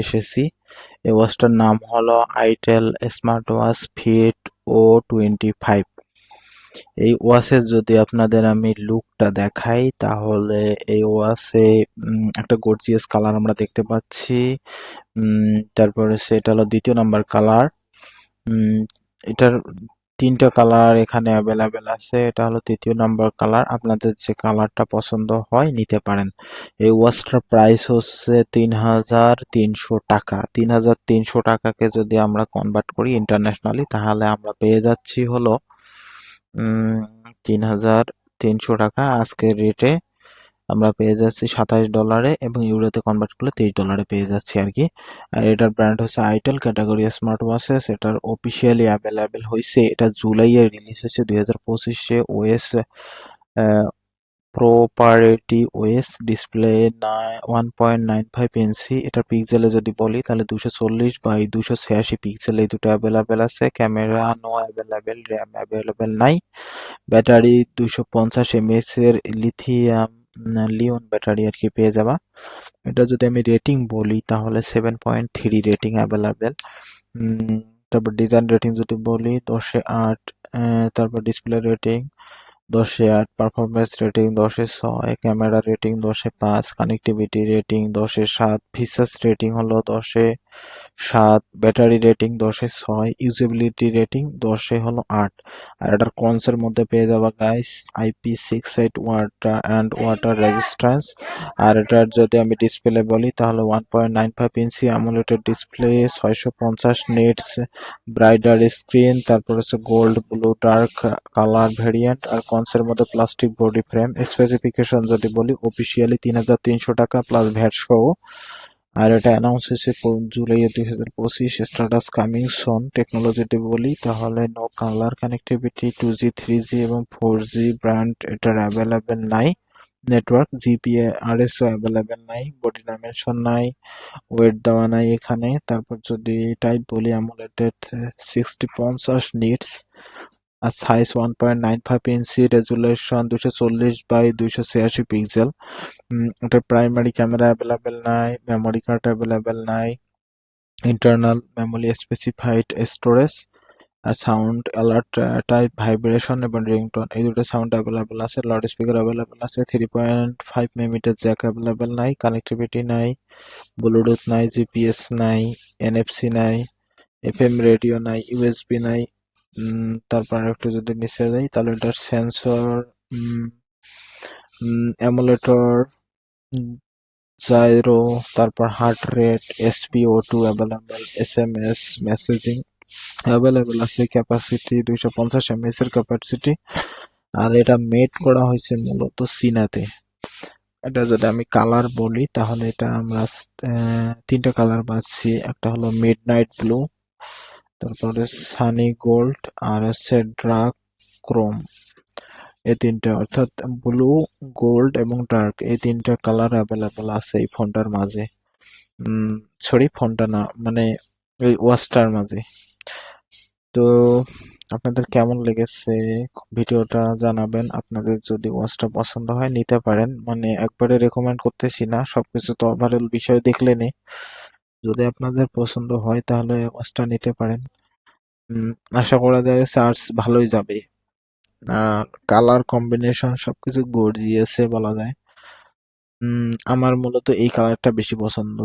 এসেছি। এই ওয়াচটার নাম হলো itel smart watch fit O25। এই ওয়াচের যদি আপনাদের আমি লুকটা দেখাই তাহলে এই ওয়াচে একটা গর্জিয়াস কালার আমরা দেখতে পাচ্ছি। তারপরে সেটা হলো দ্বিতীয় নাম্বার কালার। এটার তিনটা কালার এখানে অ্যাভেলেবেল আছে। এটা হলো তৃতীয় নাম্বার কালার। আপনাদের যে কালারটা পছন্দ হয় নিতে পারেন। এই ওয়াচটার প্রাইস হচ্ছে ৩,৩০০ টাকা। ৩,৩০০ টাকাকে যদি আমরা কনভার্ট করি ইন্টারন্যাশনালি তাহলে আমরা পেয়ে যাচ্ছি হলো ৩,৩০০ টাকা আজকের রেটে আমরা পেয়ে যাচ্ছি $27 এবং ইউরোতে কনভার্ট করলে $23 পেয়ে যাচ্ছি আর কি। আর এটার ব্র্যান্ড হচ্ছে আইটেল, ক্যাটাগরি স্মার্ট ওয়াচেস। এটার অফিসিয়ালি অ্যাভেলেবেল হয়েছে, এটা জুলাইয়ে রিলিজ হয়েছে 2025-এ। ওএস প্রপারেটি ওএস, ডিসপ্লে 1.95 ইঞ্চি। এটার পিক্সেলে যদি বলি তাহলে 240x286 পিক্সেল, এই দুটো অ্যাভেলেবেল আছে। Camera no available, RAM available নাই। ব্যাটারি 250 mAh এর লিওন ব্যাটারি আর কি পেয়ে যাবা। এটা যদি আমি রেটিং বলি তাহলে 7.3 রেটিং অ্যাভেলেবেল। তারপর ডিজাইন রেটিং যদি বলি 10-এ 8। তারপর ডিসপ্লে রেটিং 10-এ 8, পারফরমেন্স রেটিং 10-এ 6, ক্যামেরা রেটিং 10-এ 5, কানেক্টিভিটি রেটিং 10-এ 7, ফিচার্স রেটিং হলো 10-এ 7, ব্যাটারি রেটিং 10-এ 6, ইউজেবিলিটি রেটিং 10-এ 8। আর এটার কনসের মধ্যে পেয়ে যাবা guys IP68 water and water resistance. আর এটার যদি আমি ডিসপ্লে বলি তাহলে 1.95 inch AMOLED display, 650 nits brighter screen, তারপর হচ্ছে gold, blue, dark colour variant. আর কনসের মধ্যে প্লাস্টিক বডি ফ্রেম। স্পেসিফিকেশন যদি বলি অফিসিয়ালি ৩,৩০০ টাকা প্লাস ভ্যাট সহ। আর এটা অ্যানাউন্স হয়েছে জুলাই 2025। স্ট্যাটাস কামিং সোন। টেকনোলজিতে বলি তাহলে no colour connectivity, 2G 3G এবং 4G ব্র্যান্ড এটার অ্যাভেলেবেল নাই। নেটওয়ার্ক GPRS অ্যাভেলেবেল নাই। বডি ডাইমেনশন নাই, ওয়েট দেওয়া নাই এখানে। তারপর যদি টাইপ বলি অ্যামোলেড 6050 নিটস আর সাইজ 1.95 ইঞ্চি, রেজুলেশন 240x286 পিক্সেল। এটার প্রাইমারি ক্যামেরা অ্যাভেলেবেল নাই, মেমোরি কার্ড অ্যাভেলেবেল নাই, ইন্টারনাল মেমোরি স্পেসিফাইড স্টোরেজ। আর সাউন্ড অ্যালার্ট টাইপ, ভাইব্রেশন এবং রিংটোন এই দুটো সাউন্ড অ্যাভেলেবেল আছে। লাউড স্পিকার অ্যাভেলেবেল আছে। 3.5 mm জ্যাক অ্যাভেলেবেল নাই, কানেক্টিভিটি নাই, ব্লুটুথ নাই, জিপিএস নাই, NFC নাই, FM রেডিও নাই, USB নাই। তারপর একটু যদি মিশে যাই তাহলে এটার সেন্সর, এমুলেটর, জাইরো, তারপর heart rate, SpO2 available, SMS messaging available আছে। ক্যাপাসিটি 250 mAh এর ক্যাপাসিটি। আর এটা মেড করা হয়েছে মূলত চীনাতে। এটা যদি আমি কালার বলি তাহলে এটা আমরা তিনটা কালার পাচ্ছি। একটা হলো মিডনাইট ব্লু, তারপরে সানি গোল্ড, আর হচ্ছে ডার্ক ক্রোম। এই তিনটা অর্থাৎ ব্লু, গোল্ড এবং ডার্ক এই তিনটা কালার অ্যাভেলেবেল আছে এই ফোনটার মাঝে। সরি, ফোনটা না, মানে এই ওয়াচটার মাঝে। তো আপনাদের কেমন লেগেছে ভিডিওটা জানাবেন। আপনাদের যদি ওয়াচটা পছন্দ হয় নিতে পারেন, মানে একবারে রেকমেন্ড করতেছি না, সবকিছু তো ওভারঅল বিষয় দেখলে নেই। যদি আপনাদের পছন্দ হয় তাহলে ওয়াচটা নিতে পারেন। আশা করা যায় চার্জ ভালোই যাবে। আর কালার কম্বিনেশন সবকিছু গর্জিয়াস বলা যায়। আমার মূলত এই কালারটা বেশি পছন্দ।